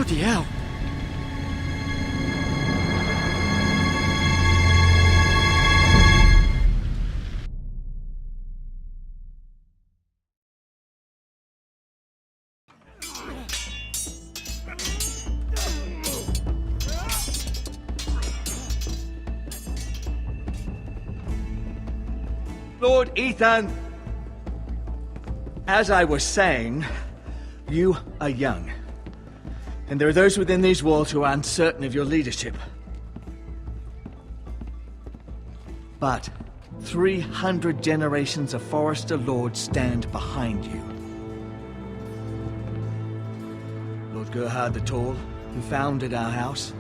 Bloody hell. Lord Ethan, as I was saying, you are young. And there are those within these walls who are uncertain of your leadership. But 300 generations of Forester Lords stand behind you. Lord Gerhard the Tall, who founded our house,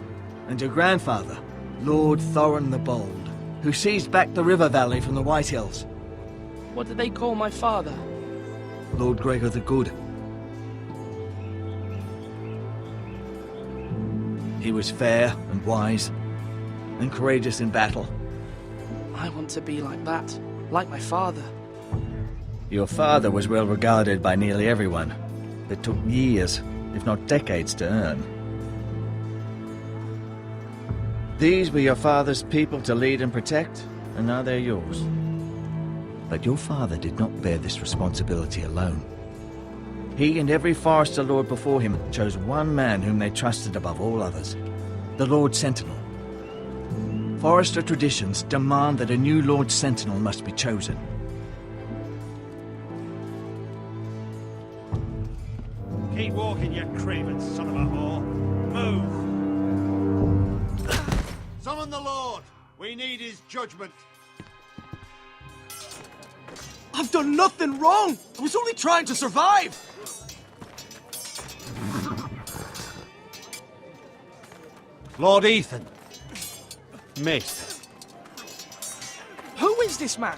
and your grandfather, Lord Thorin the Bold, who seized back the river valley from the White Hills. What did they call my father? Lord Gregor the Good. He was fair and wise, and courageous in battle. I want to be like that, like my father. Your father was well regarded by nearly everyone, but took years, if not decades, to earn. These were your father's people to lead and protect, and now they're yours. But your father did not bear this responsibility alone. He and every Forester Lord before him chose one man whom they trusted above all others, the Lord Sentinel. Forester traditions demand that a new Lord Sentinel must be chosen. Keep walking, you craven son of a whore. Move! Summon the Lord! We need his judgment. I've done nothing wrong! I was only trying to survive! Lord Ethan. Maester. Who is this man?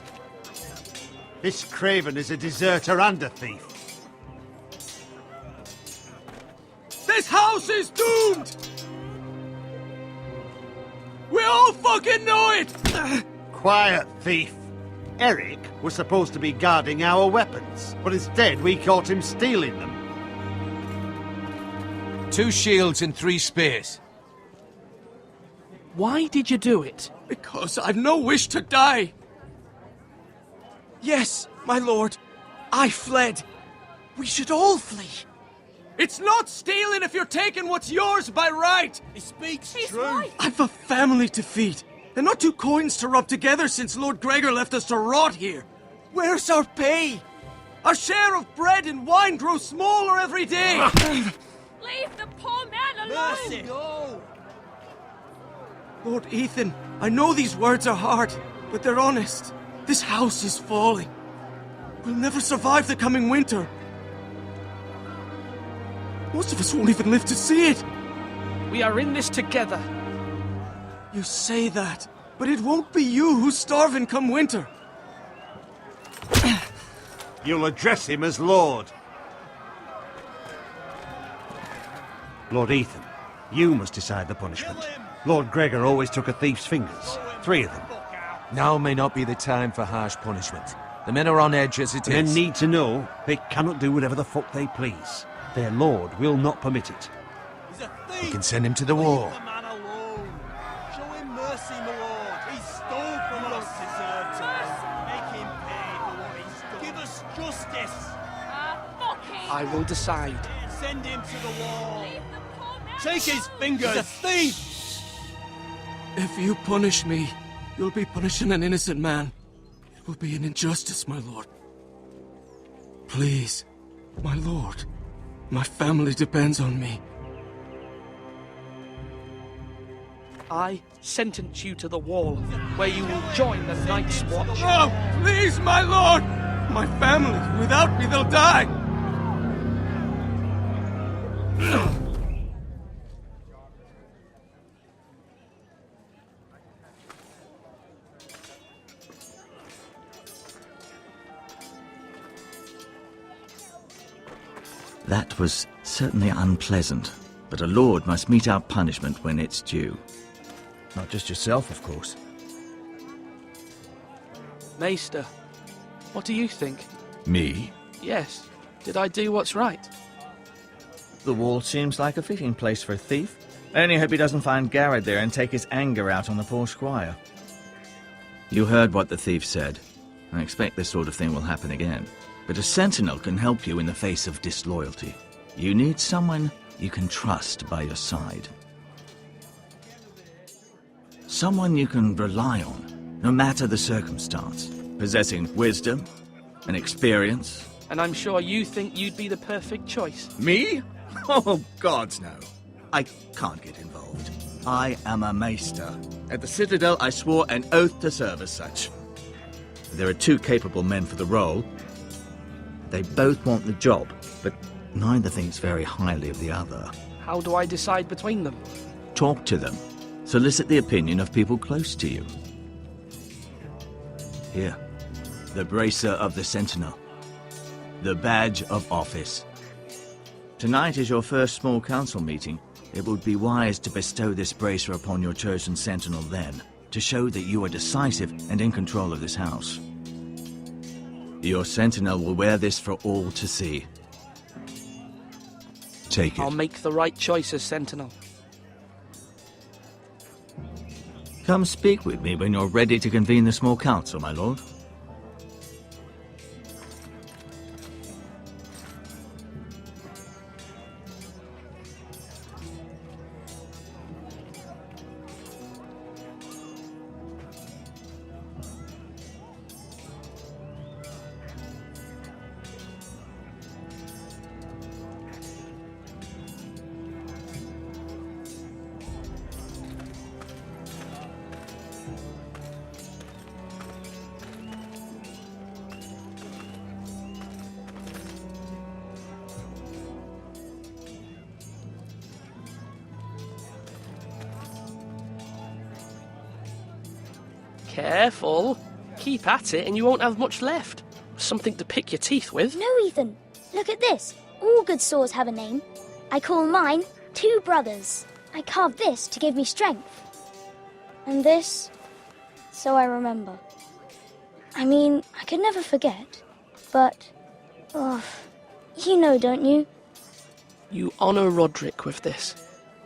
This craven is a deserter and a thief. This house is doomed! We all fucking know it! Quiet, thief. Eric was supposed to be guarding our weapons, but instead we caught him stealing them. 2 shields and 3 spears. Why did you do it? Because I've no wish to die. Yes, my lord. I fled. We should all flee. It's not stealing if you're taking what's yours by right. He speaks true. Right. I've a family to feed, and not 2 coins to rub together since Lord Gregor left us to rot here. Where's our pay? Our share of bread and wine grows smaller every day. Leave the poor man alone! Mercy. No. Lord Ethan, I know these words are hard, but they're honest. This house is falling. We'll never survive the coming winter. Most of us won't even live to see it. We are in this together. You say that, but it won't be you who's starving come winter. You'll address him as Lord. Lord Ethan, you must decide the punishment. Lord Gregor always took a thief's fingers. 3 of them. Now may not be the time for harsh punishment. The men are on edge as it The men is. need to know they cannot do whatever the fuck they please. Their lord will not permit it. He's a thief! We can send him to the wall. Leave the man alone! Show him mercy, my lord! He stole from us! Deserters! Make him pay for what he's done! Give us justice! Foocking! I will decide. Send him to the wall! Leave the poor man Take his fingers! He's a thief! If you punish me, you'll be punishing an innocent man. It will be an injustice, my lord. Please, my lord. My family depends on me. I sentence you to the wall, where you will join the Night's Watch. No! Please, my lord! My family, without me, they'll die! That was certainly unpleasant, but a lord must mete out punishment when it's due. Not just yourself, of course. Maester, what do you think? Me? Yes. Did I do what's right? The wall seems like a fitting place for a thief. I only hope he doesn't find Garrett there and take his anger out on the poor squire. You heard what the thief said. I expect this sort of thing will happen again. But a sentinel can help you in the face of disloyalty. You need someone you can trust by your side. Someone you can rely on, no matter the circumstance. Possessing wisdom and experience. And I'm sure you think you'd be the perfect choice. Me? Oh, gods no. I can't get involved. I am a maester. At the Citadel, I swore an oath to serve as such. There are two capable men for the role. They both want the job, but neither thinks very highly of the other. How do I decide between them? Talk to them. Solicit the opinion of people close to you. Here, the bracer of the Sentinel. The badge of office. Tonight is your first small council meeting. It would be wise to bestow this bracer upon your chosen sentinel then, to show that you are decisive and in control of this house. Your sentinel will wear this for all to see. Take it. I'll make the right choice as sentinel. Come speak with me when you're ready to convene the small council, my lord. Careful. Keep at it and you won't have much left. Something to pick your teeth with. No, Ethan. Look at this. All good swords have a name. I call mine Two Brothers. I carved this to give me strength. And this, so I remember. I mean, I could never forget. But, you know, don't you? You honor Roderick with this.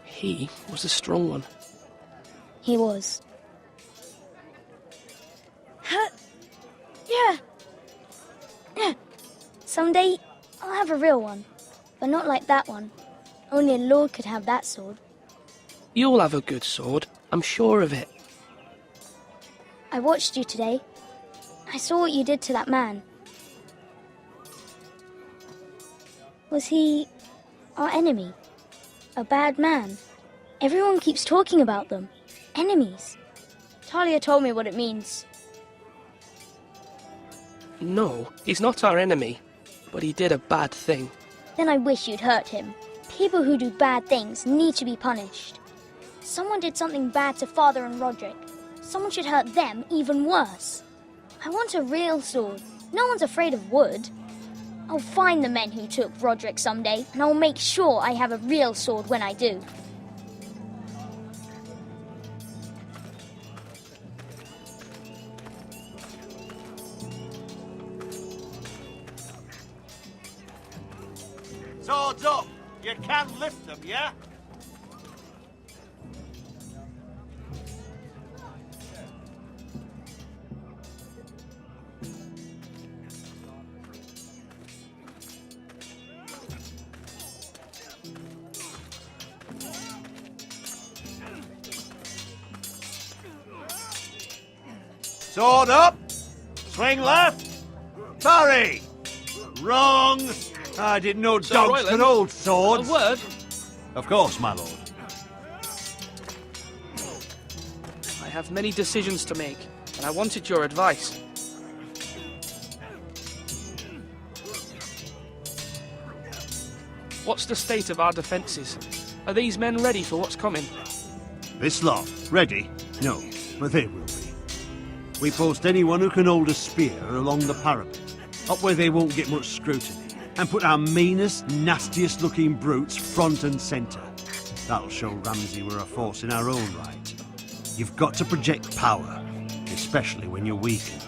He was a strong one. He was. Yeah. Someday, I'll have a real one. But not like that one. Only a lord could have that sword. You'll have a good sword. I'm sure of it. I watched you today. I saw what you did to that man. Was he our enemy? A bad man? Everyone keeps talking about them. Enemies. Talia told me what it means. No, he's not our enemy. But he did a bad thing. Then I wish you'd hurt him. People who do bad things need to be punished. Someone did something bad to Father and Roderick. Someone should hurt them even worse. I want a real sword. No one's afraid of wood. I'll find the men who took Roderick someday, and I'll make sure I have a real sword when I do. Swords up! You can lift them, yeah? Sword up! Swing left! Parry! Wrong! I didn't know Sir dogs Royland, could hold swords. A word? Of course, my lord. I have many decisions to make, and I wanted your advice. What's the state of our defences? Are these men ready for what's coming? This lot, ready? No, but they will be. We post anyone who can hold a spear along the parapet, up where they won't get much scrutiny, and put our meanest, nastiest looking brutes front and centre. That'll show Ramsey we're a force in our own right. You've got to project power, especially when you're weakened.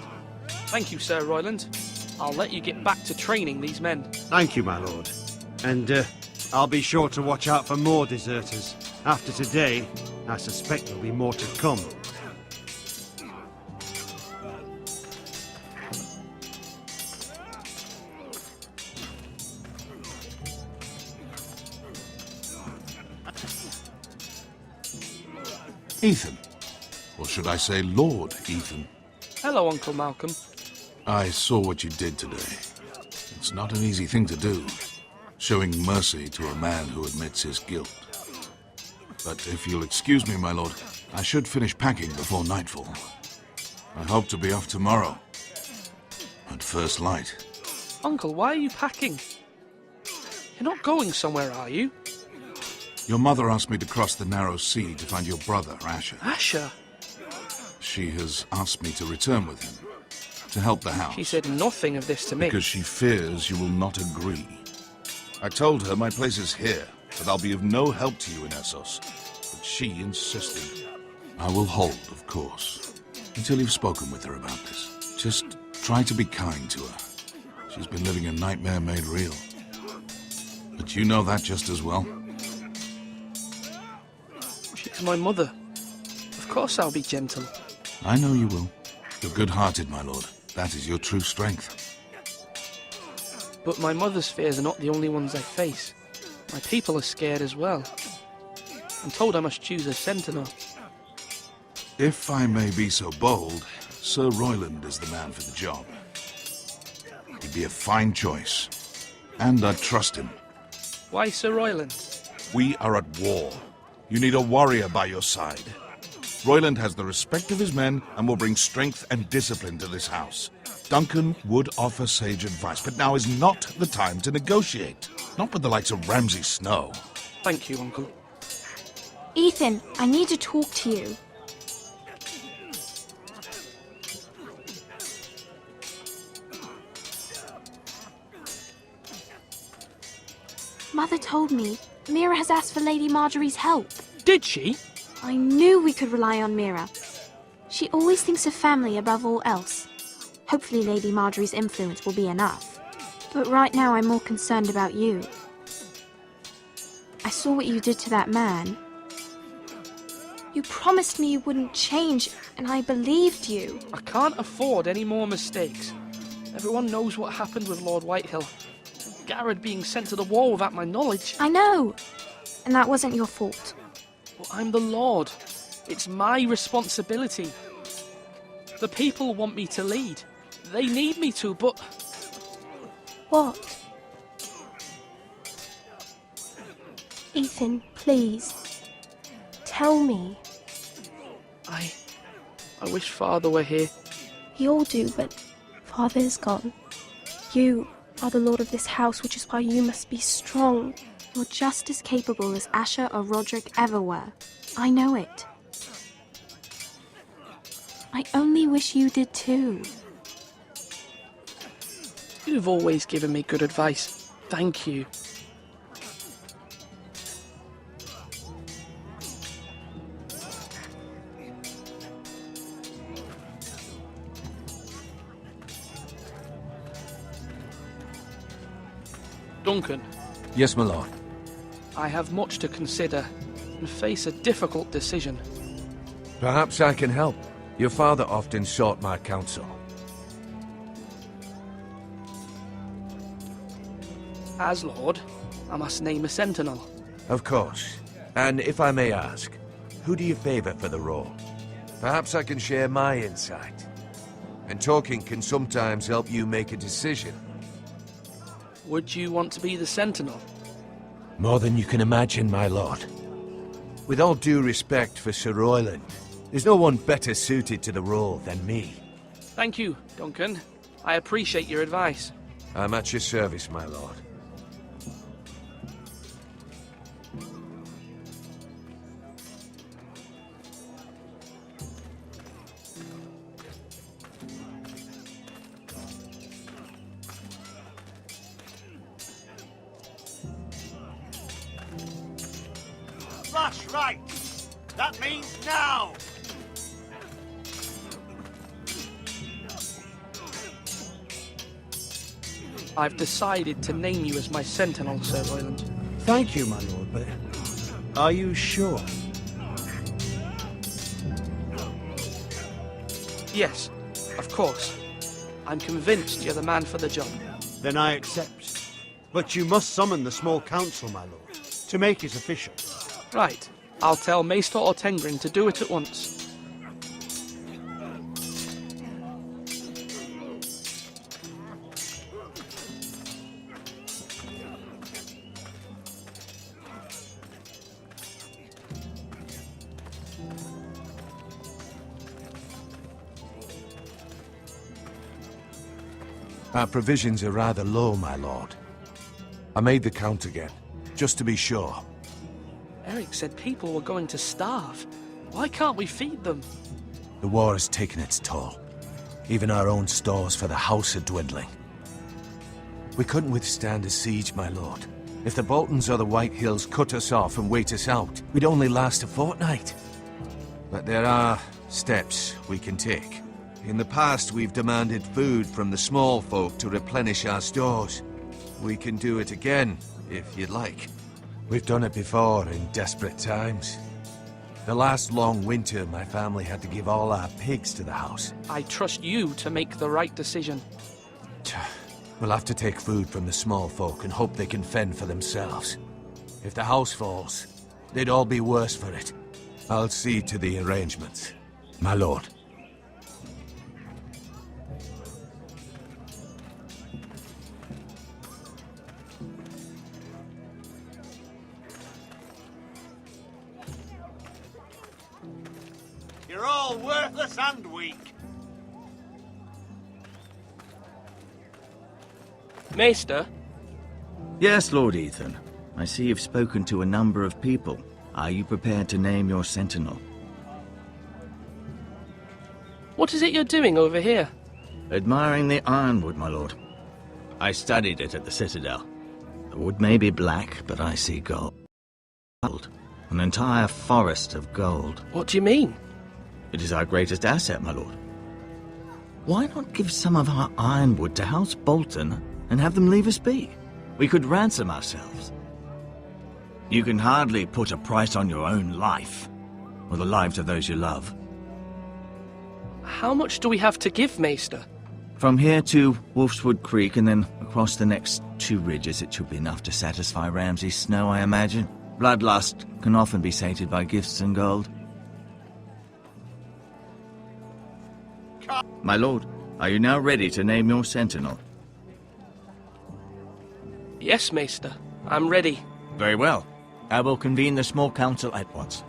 Thank you, Sir Royland. I'll let you get back to training these men. Thank you, my lord. And I'll be sure to watch out for more deserters. After today, I suspect there'll be more to come. Ethan. Or should I say Lord Ethan? Hello, Uncle Malcolm. I saw what you did today. It's not an easy thing to do, showing mercy to a man who admits his guilt. But if you'll excuse me, my lord, I should finish packing before nightfall. I hope to be off tomorrow. At first light. Uncle, why are you packing? You're not going somewhere, are you? Your mother asked me to cross the narrow sea to find your brother, Asher. Asher? She has asked me to return with him, to help the house. She said nothing of this to me. Because she fears you will not agree. I told her my place is here, that I'll be of no help to you in Essos. But she insisted. I will hold, of course, until you've spoken with her about this. Just try to be kind to her. She's been living a nightmare made real. But you know that just as well. She's my mother. Of course I'll be gentle. I know you will. You're good-hearted, my lord. That is your true strength. But my mother's fears are not the only ones I face. My people are scared as well. I'm told I must choose a sentinel. If I may be so bold, Sir Royland is the man for the job. He'd be a fine choice. And I'd trust him. Why Sir Royland? We are at war. You need a warrior by your side. Royland has the respect of his men and will bring strength and discipline to this house. Duncan would offer sage advice, but now is not the time to negotiate. Not with the likes of Ramsey Snow. Thank you, Uncle. Ethan, I need to talk to you. Mother told me Mira has asked for Lady Marjorie's help. Did she? I knew we could rely on Mira. She always thinks of family above all else. Hopefully Lady Marjorie's influence will be enough. But right now I'm more concerned about you. I saw what you did to that man. You promised me you wouldn't change, and I believed you. I can't afford any more mistakes. Everyone knows what happened with Lord Whitehill. Garrett being sent to the wall without my knowledge. I know. And that wasn't your fault. Well, I'm the Lord. It's my responsibility. The people want me to lead. They need me to, but... What? Ethan, please. Tell me. I wish Father were here. We all do, but Father is gone. You are the lord of this house, which is why you must be strong. You're just as capable as Asher or Roderick ever were. I know it. I only wish you did too. You've always given me good advice. Thank you. Duncan. Yes, my lord. I have much to consider and face a difficult decision. Perhaps I can help. Your father often sought my counsel. As Lord, I must name a sentinel. Of course. And if I may ask, who do you favor for the role? Perhaps I can share my insight. And talking can sometimes help you make a decision. Would you want to be the sentinel? More than you can imagine, my lord. With all due respect for Sir Royland, there's no one better suited to the role than me. Thank you, Duncan. I appreciate your advice. I'm at your service, my lord. That's right. That means now. I've decided to name you as my sentinel, Sir Royland. Thank you, my lord, but are you sure? Yes, of course. I'm convinced you're the man for the job. Then I accept. But you must summon the small council, my lord, to make it official. Right. I'll tell Maester Ortengrin to do it at once. Our provisions are rather low, my lord. I made the count again, just to be sure. Eric said people were going to starve. Why can't we feed them? The war has taken its toll. Even our own stores for the house are dwindling. We couldn't withstand a siege, my lord. If the Boltons or the White Hills cut us off and wait us out, we'd only last a fortnight. But there are steps we can take. In the past, we've demanded food from the small folk to replenish our stores. We can do it again, if you'd like. We've done it before in desperate times. The last long winter, my family had to give all our pigs to the house. I trust you to make the right decision. We'll have to take food from the small folk and hope they can fend for themselves. If the house falls, they'd all be worse for it. I'll see to the arrangements, my lord. You're all worthless and weak. Maester? Yes, Lord Ethan. I see you've spoken to a number of people. Are you prepared to name your sentinel? What is it you're doing over here? Admiring the ironwood, my lord. I studied it at the Citadel. The wood may be black, but I see gold. An entire forest of gold. What do you mean? It is our greatest asset, my lord. Why not give some of our ironwood to House Bolton and have them leave us be? We could ransom ourselves. You can hardly put a price on your own life, or the lives of those you love. How much do we have to give, Maester? From here to Wolfswood Creek and then across the next 2 ridges, it should be enough to satisfy Ramsey Snow, I imagine. Bloodlust can often be sated by gifts and gold. My lord, are you now ready to name your sentinel? Yes, Maester. I'm ready. Very well. I will convene the small council at once.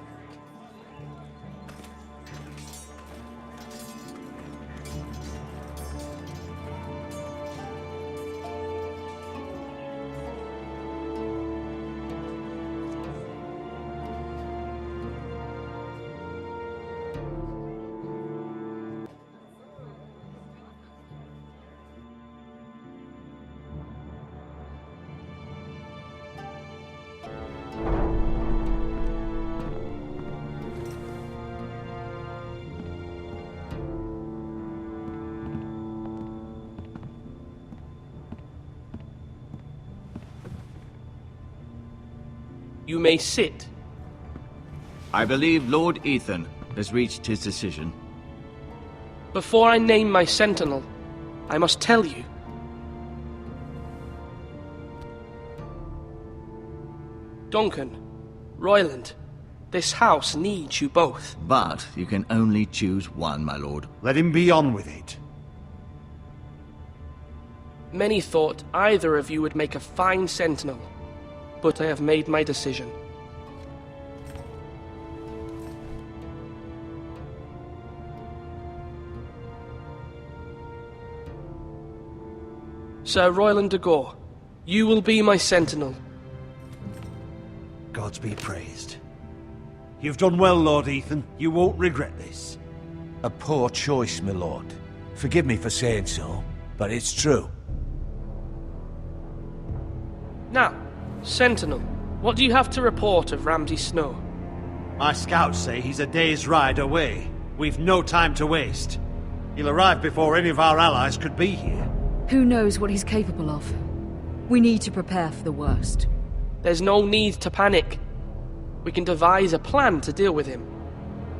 You may sit. I believe Lord Ethan has reached his decision. Before I name my sentinel, I must tell you. Duncan, Royland, this house needs you both. But you can only choose one, my lord. Let him be on with it. Many thought either of you would make a fine sentinel, but I have made my decision. Sir Royland de Gore, you will be my sentinel. Gods be praised. You've done well, Lord Ethan. You won't regret this. A poor choice, my lord. Forgive me for saying so, but it's true. Now, Sentinel, what do you have to report of Ramsey Snow? My scouts say he's a day's ride away. We've no time to waste. He'll arrive before any of our allies could be here. Who knows what he's capable of? We need to prepare for the worst. There's no need to panic. We can devise a plan to deal with him.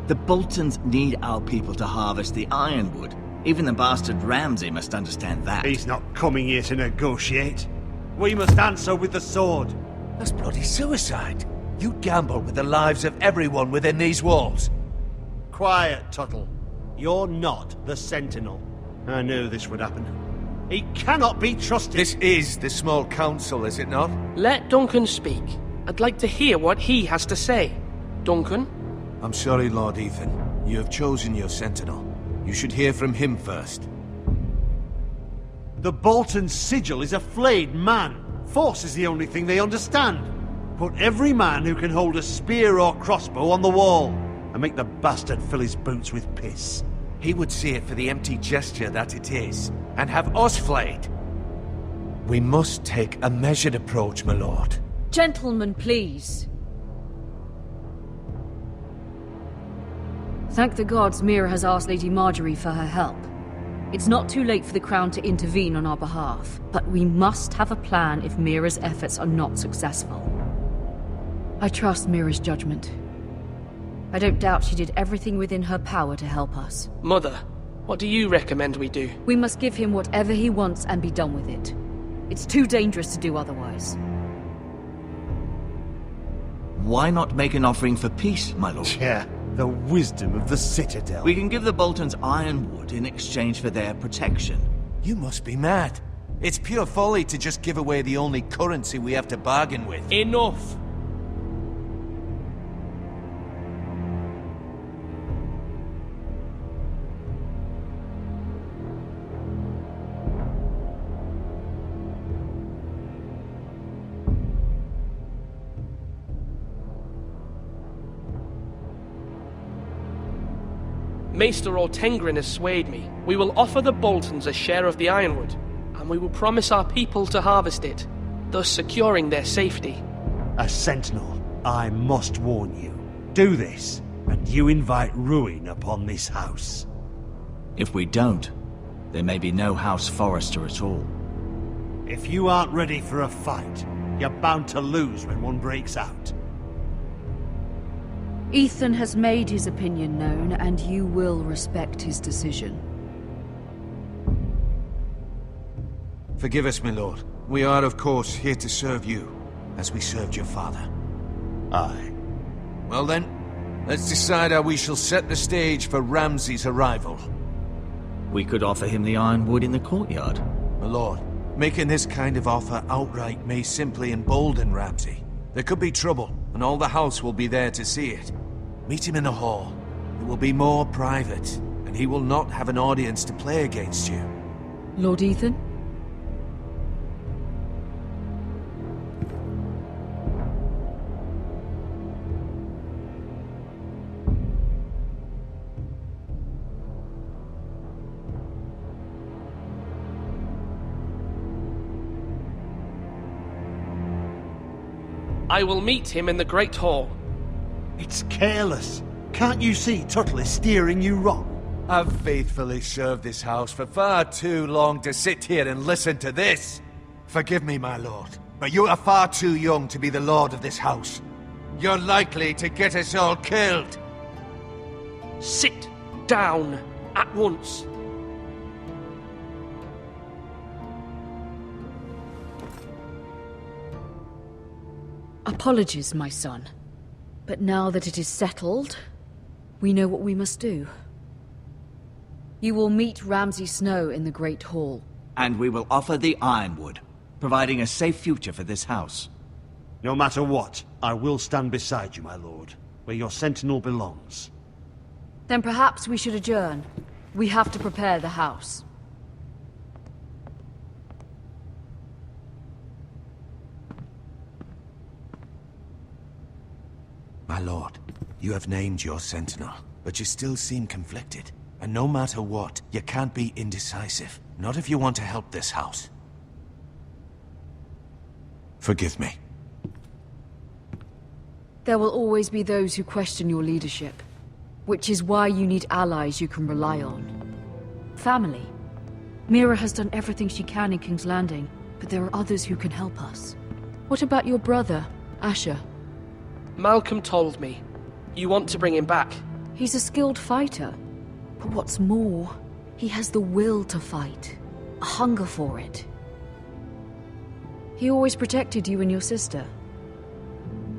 The Boltons need our people to harvest the ironwood. Even the bastard Ramsey must understand that. He's not coming here to negotiate. We must answer with the sword. That's bloody suicide. You gamble with the lives of everyone within these walls. Quiet, Tuttle. You're not the Sentinel. I knew this would happen. He cannot be trusted. This is the small council, is it not? Let Duncan speak. I'd like to hear what he has to say. Duncan? I'm sorry, Lord Ethan. You have chosen your Sentinel. You should hear from him first. The Bolton sigil is a flayed man. Force is the only thing they understand. Put every man who can hold a spear or crossbow on the wall, and make the bastard fill his boots with piss. He would see it for the empty gesture that it is, and have us flayed. We must take a measured approach, my lord. Gentlemen, please. Thank the gods Mira has asked Lady Marjorie for her help. It's not too late for the Crown to intervene on our behalf, but we must have a plan if Mira's efforts are not successful. I trust Mira's judgment. I don't doubt she did everything within her power to help us. Mother, what do you recommend we do? We must give him whatever he wants and be done with it. It's too dangerous to do otherwise. Why not make an offering for peace, my lord? Yeah, the wisdom of the Citadel. We can give the Boltons ironwood in exchange for their protection. You must be mad. It's pure folly to just give away the only currency we have to bargain with. Enough! Maester Ortengrin has swayed me. We will offer the Boltons a share of the ironwood, and we will promise our people to harvest it, thus securing their safety. A Sentinel, I must warn you. Do this, and you invite ruin upon this house. If we don't, there may be no House Forrester at all. If you aren't ready for a fight, you're bound to lose when one breaks out. Ethan has made his opinion known, and you will respect his decision. Forgive us, my lord. We are, of course, here to serve you, as we served your father. Aye. Well then, let's decide how we shall set the stage for Ramsey's arrival. We could offer him the ironwood in the courtyard. My lord, making this kind of offer outright may simply embolden Ramsey. There could be trouble, and all the house will be there to see it. Meet him in the hall. It will be more private, and he will not have an audience to play against you. Lord Ethan? I will meet him in the Great Hall. It's careless. Can't you see Tuttle is steering you wrong? I've faithfully served this house for far too long to sit here and listen to this. Forgive me, my lord, but you are far too young to be the lord of this house. You're likely to get us all killed. Sit down at once. Apologies, my son. But now that it is settled, we know what we must do. You will meet Ramsey Snow in the Great Hall. And we will offer the ironwood, providing a safe future for this house. No matter what, I will stand beside you, my lord, where your sentinel belongs. Then perhaps we should adjourn. We have to prepare the house. My lord, you have named your sentinel, but you still seem conflicted. And no matter what, you can't be indecisive. Not if you want to help this house. Forgive me. There will always be those who question your leadership, which is why you need allies you can rely on. Family. Mira has done everything she can in King's Landing, but there are others who can help us. What about your brother, Asher? Malcolm told me. You want to bring him back? He's a skilled fighter. But what's more, he has the will to fight. A hunger for it. He always protected you and your sister.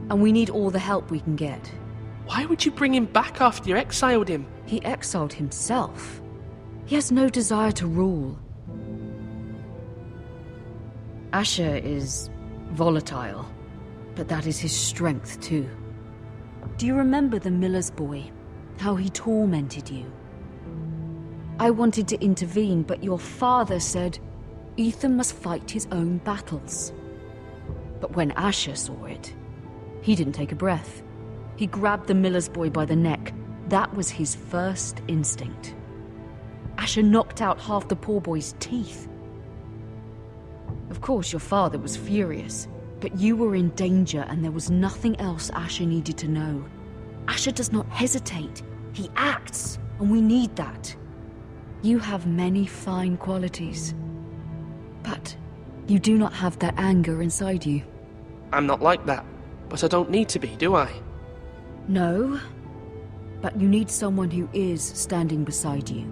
And we need all the help we can get. Why would you bring him back after you exiled him? He exiled himself. He has no desire to rule. Asher is volatile, but that is his strength too. Do you remember the miller's boy? How he tormented you? I wanted to intervene, but your father said Ethan must fight his own battles. But when Asher saw it, he didn't take a breath. He grabbed the miller's boy by the neck. That was his first instinct. Asher knocked out half the poor boy's teeth. Of course, your father was furious, but you were in danger and there was nothing else Asher needed to know. Asher does not hesitate. He acts, and we need that. You have many fine qualities, but you do not have that anger inside you. I'm not like that, but I don't need to be, do I? No, but you need someone who is standing beside you.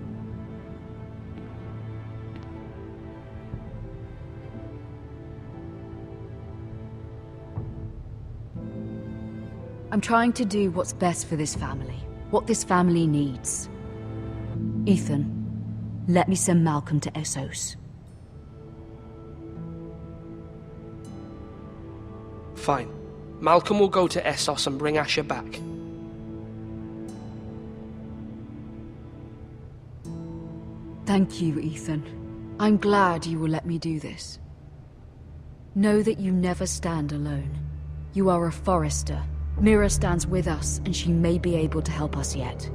I'm trying to do what's best for this family, what this family needs. Ethan, let me send Malcolm to Essos. Fine. Malcolm will go to Essos and bring Asher back. Thank you, Ethan. I'm glad you will let me do this. Know that you never stand alone. You are a Forester. Mira stands with us, and she may be able to help us yet.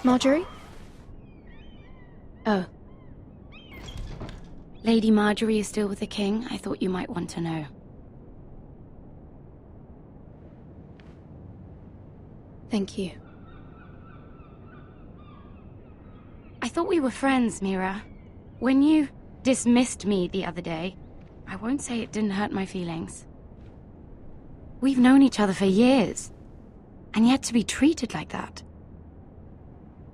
Marjorie? Oh. Lady Marjorie is still with the king. I thought you might want to know. Thank you. I thought we were friends, Mira. When you dismissed me the other day, I won't say it didn't hurt my feelings. We've known each other for years, and yet to be treated like that.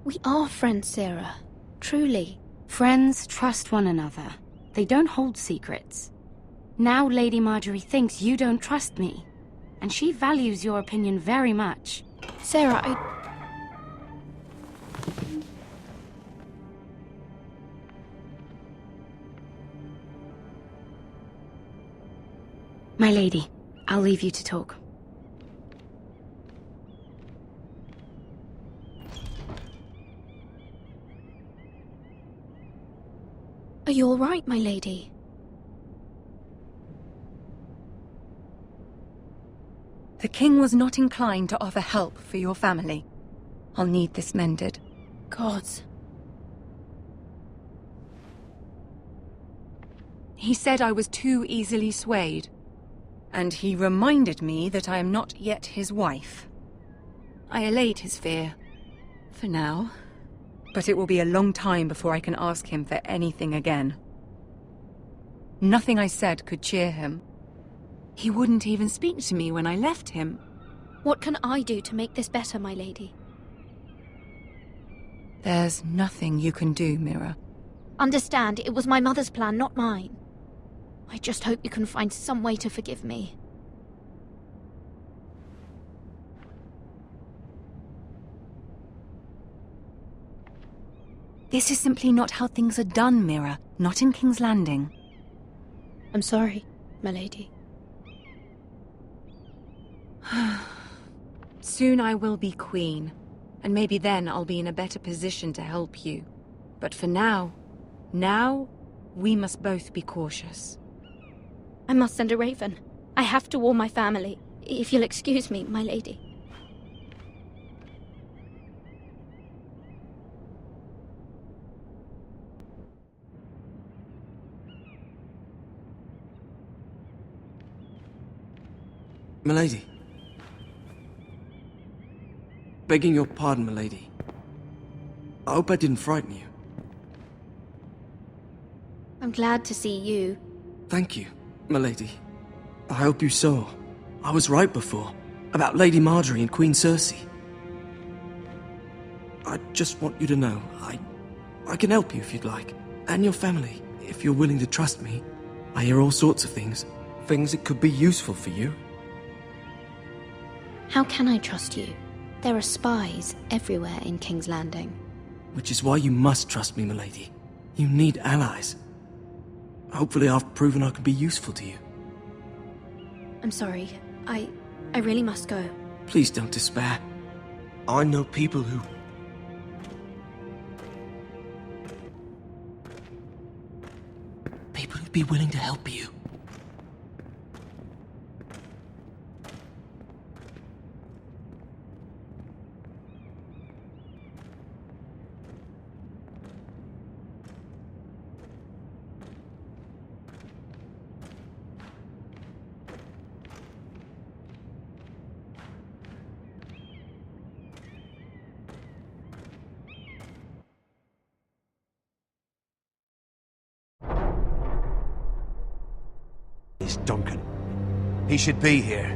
We are friends, Sarah. Truly. Friends trust one another. They don't hold secrets. Now Lady Marjorie thinks you don't trust me, and she values your opinion very much. Sarah, My lady, I'll leave you to talk. Are you all right, my lady? The king was not inclined to offer help for your family. I'll need this mended. Gods. He said I was too easily swayed. And he reminded me that I am not yet his wife. I allayed his fear. For now. But it will be a long time before I can ask him for anything again. Nothing I said could cheer him. He wouldn't even speak to me when I left him. What can I do to make this better, my lady? There's nothing you can do, Mira. Understand, it was my mother's plan, not mine. I just hope you can find some way to forgive me. This is simply not how things are done, Mira. Not in King's Landing. I'm sorry, my lady. Soon I will be queen, and maybe then I'll be in a better position to help you. But for now, we must both be cautious. I must send a raven. I have to warn my family. If you'll excuse me, my lady. Milady. Begging your pardon, milady. I hope I didn't frighten you. I'm glad to see you. Thank you, milady. I hope you saw. I was right before. About Lady Marjorie and Queen Cersei. I just want you to know, I can help you if you'd like. And your family, if you're willing to trust me. I hear all sorts of things. Things that could be useful for you. How can I trust you? There are spies everywhere in King's Landing. Which is why you must trust me, milady. You need allies. Hopefully I've proven I can be useful to you. I'm sorry. I really must go. Please don't despair. I know people who... People who'd be willing to help you. Duncan. He should be here.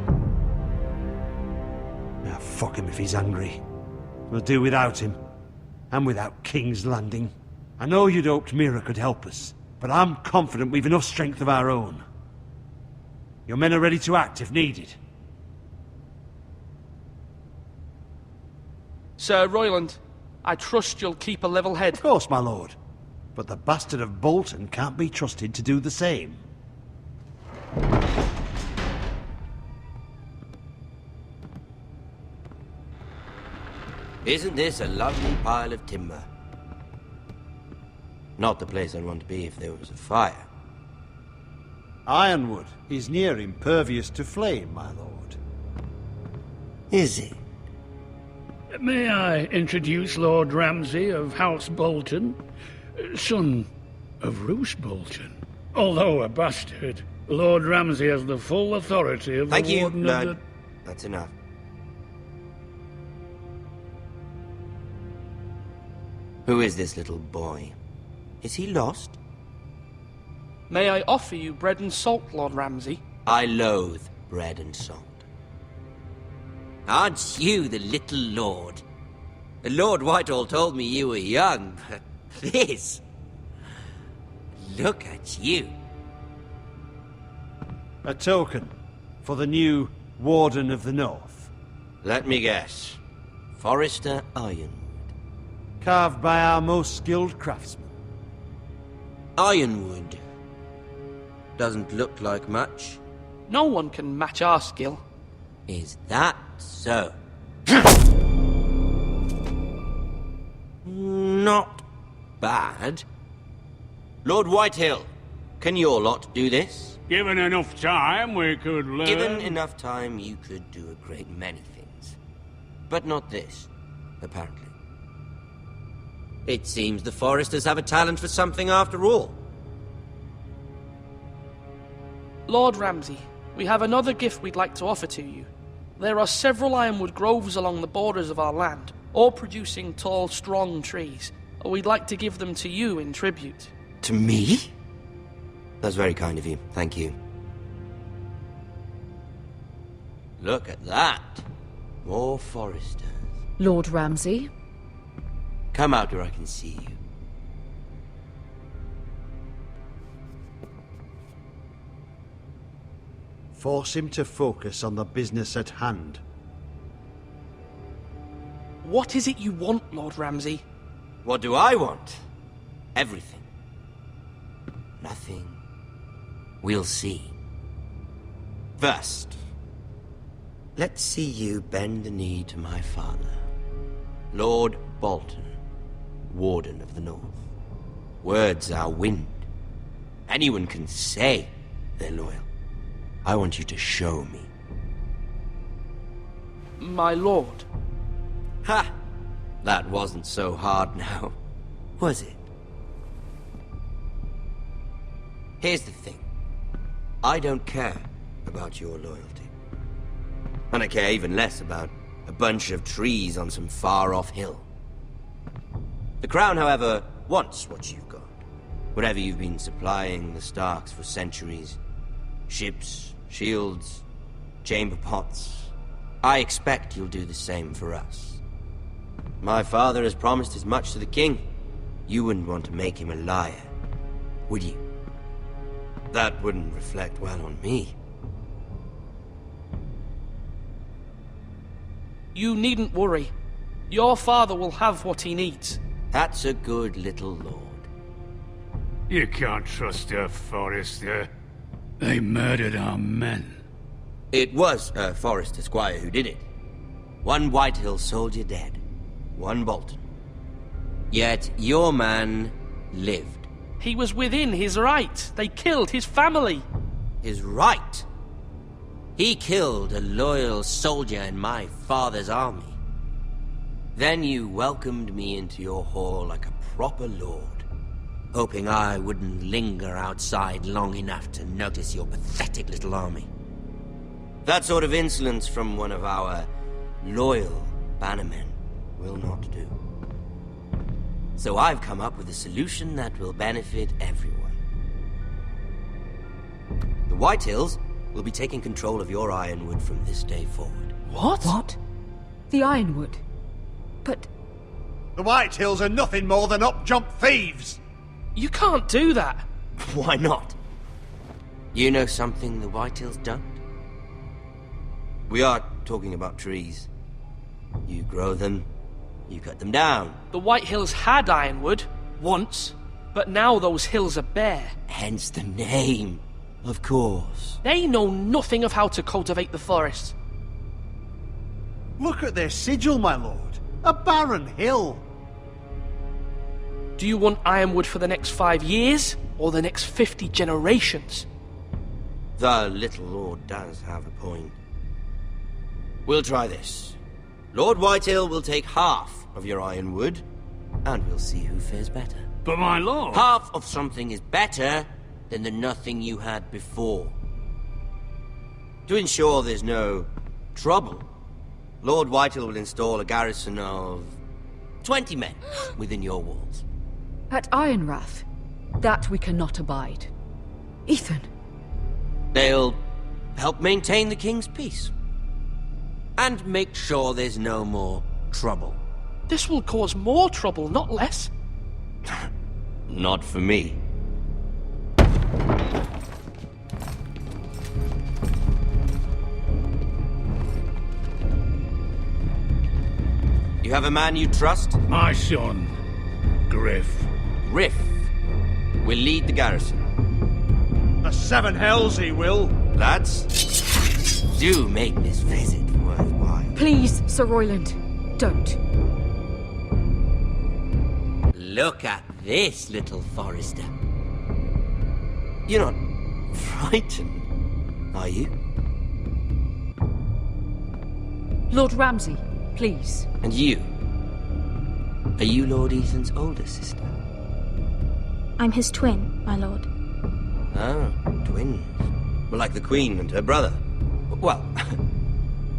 Now, fuck him if he's angry. We'll do without him. And without King's Landing. I know you'd hoped Mira could help us, but I'm confident we've enough strength of our own. Your men are ready to act if needed. Sir Royland, I trust you'll keep a level head. Of course, my lord. But the bastard of Bolton can't be trusted to do the same. Isn't this a lovely pile of timber? Not the place I'd want to be if there was a fire. Ironwood is near impervious to flame, my lord. Is it? May I introduce Lord Ramsey of House Bolton, son of Roose Bolton. Although a bastard, Lord Ramsey has the full authority of Thank the you, Warden Lord. of the... That's enough. Who is this little boy? Is he lost? May I offer you bread and salt, Lord Ramsey? I loathe bread and salt. Aren't you the little lord? Lord Whitehall told me you were young, but this... Look at you. A token for the new Warden of the North. Let me guess. Forrester Ironwood. Carved by our most skilled craftsmen. Ironwood. Doesn't look like much. No one can match our skill. Is that so? Not bad. Lord Whitehill, can your lot do this? Given enough time, we could learn... Given enough time, you could do a great many things. But not this, apparently. It seems the Foresters have a talent for something after all. Lord Ramsey, we have another gift we'd like to offer to you. There are several ironwood groves along the borders of our land, all producing tall, strong trees. We'd like to give them to you in tribute. To me? That's very kind of you. Thank you. Look at that. More Foresters. Lord Ramsey? Come out where I can see you. Force him to focus on the business at hand. What is it you want, Lord Ramsey? What do I want? Everything. Nothing. We'll see. First, Let's see you bend the knee to my father, Lord Bolton, Warden of the North. Words are wind. Anyone can say they're loyal. I want you to show me. My lord. Ha! That wasn't so hard now, was it? Here's the thing. I don't care about your loyalty. And I care even less about a bunch of trees on some far-off hill. The Crown, however, wants what you've got. Whatever you've been supplying the Starks for centuries. Ships, shields, chamber pots. I expect you'll do the same for us. My father has promised as much to the king. You wouldn't want to make him a liar, would you? That wouldn't reflect well on me. You needn't worry. Your father will have what he needs. That's a good little lord. You can't trust her, Forrester. They murdered our men. It was a Forrester squire who did it. One Whitehill soldier dead. One Bolton. Yet your man lived. He was within his right. They killed his family. His right? He killed a loyal soldier in my father's army. Then you welcomed me into your hall like a proper lord, hoping I wouldn't linger outside long enough to notice your pathetic little army. That sort of insolence from one of our loyal bannermen will not do. So I've come up with a solution that will benefit everyone. The Whitehills will be taking control of your Ironwood from this day forward. What? What? The Ironwood? But... The Whitehills are nothing more than up-jump thieves! You can't do that. Why not? You know something the Whitehills don't? We are talking about trees. You grow them, you cut them down. The Whitehills had Ironwood, once, but now those hills are bare. Hence the name, of course. They know nothing of how to cultivate the forest. Look at their sigil, my lord. A barren hill. Do you want Ironwood for the next 5 years, or the next 50 generations? The little lord does have a point. We'll try this. Lord Whitehill will take half of your Ironwood, and we'll see who fares better. But my lord... Half of something is better than the nothing you had before. To ensure there's no trouble, Lord Whitehill will install a garrison of 20 men within your walls. At Ironrath? That we cannot abide. Ethan. They'll help maintain the king's peace. And make sure there's no more trouble. This will cause more trouble, not less. Not for me. You have a man you trust? My son, Griff. Griff will lead the garrison. The Seven Hells he will. Lads, do make this visit worthwhile. Please, Sir Royland, don't. Look at this, little Forrester. You're not frightened, are you? Lord Ramsey, please. And you? Are you Lord Ethan's older sister? I'm his twin, my lord. Ah, twins. Well, like the Queen and her brother. Well,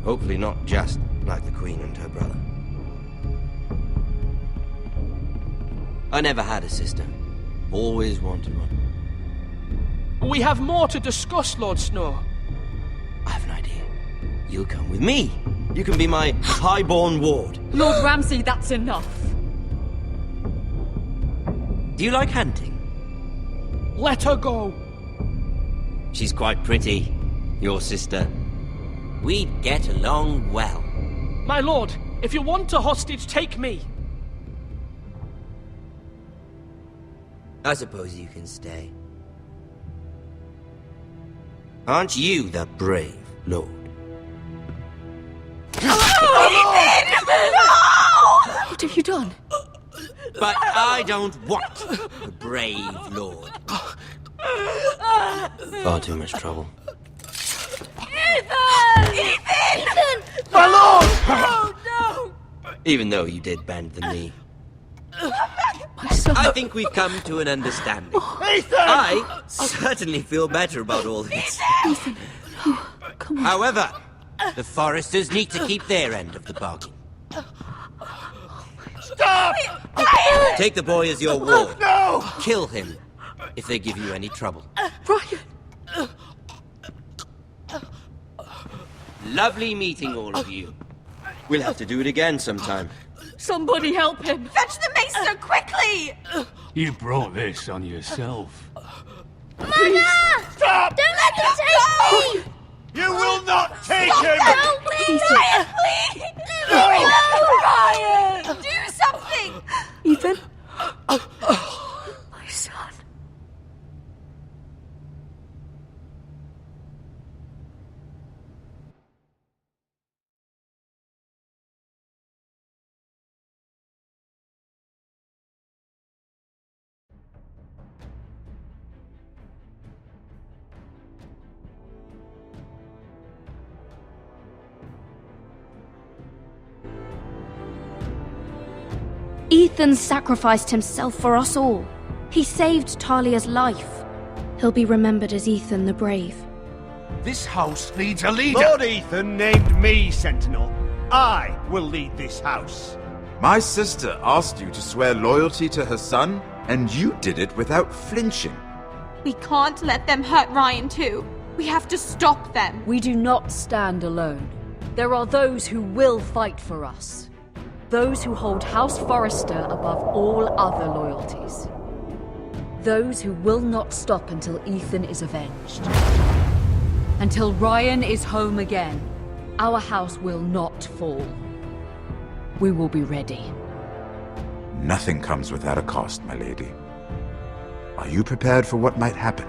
hopefully not just like the Queen and her brother. I never had a sister. Always wanted one. We have more to discuss, Lord Snow. I have an idea. You'll come with me. You can be my highborn ward. Lord Ramsey, that's enough. Do you like hunting? Let her go. She's quite pretty, your sister. We'd get along well. My lord, if you want a hostage, take me. I suppose you can stay. Aren't you the brave lord? have you done? But I don't want a brave lord. Far too much trouble. Ethan! Ethan! My lord! Oh, no! Even though you did bend the knee. My son. I think we've come to an understanding. Ethan! I certainly feel better about all this. Ethan. Oh, come on. However, the Foresters need to keep their end of the bargain. Stop! Take the boy as your ward. No! Kill him if they give you any trouble. Ryan! Lovely meeting all of you. We'll have to do it again sometime. Somebody help him! Fetch the maester, quickly! You brought this on yourself. Mother! Stop! Don't let him take me! You will not take him! No, please! Ryan, please! No! Ryan! Do something! Ethan? My son. Ethan sacrificed himself for us all. He saved Talia's life. He'll be remembered as Ethan the Brave. This house needs a leader! Lord Ethan named me Sentinel. I will lead this house. My sister asked you to swear loyalty to her son, and you did it without flinching. We can't let them hurt Ryan too. We have to stop them. We do not stand alone. There are those who will fight for us. Those who hold House Forrester above all other loyalties. Those who will not stop until Ethan is avenged. Until Ryan is home again, our house will not fall. We will be ready. Nothing comes without a cost, my lady. Are you prepared for what might happen?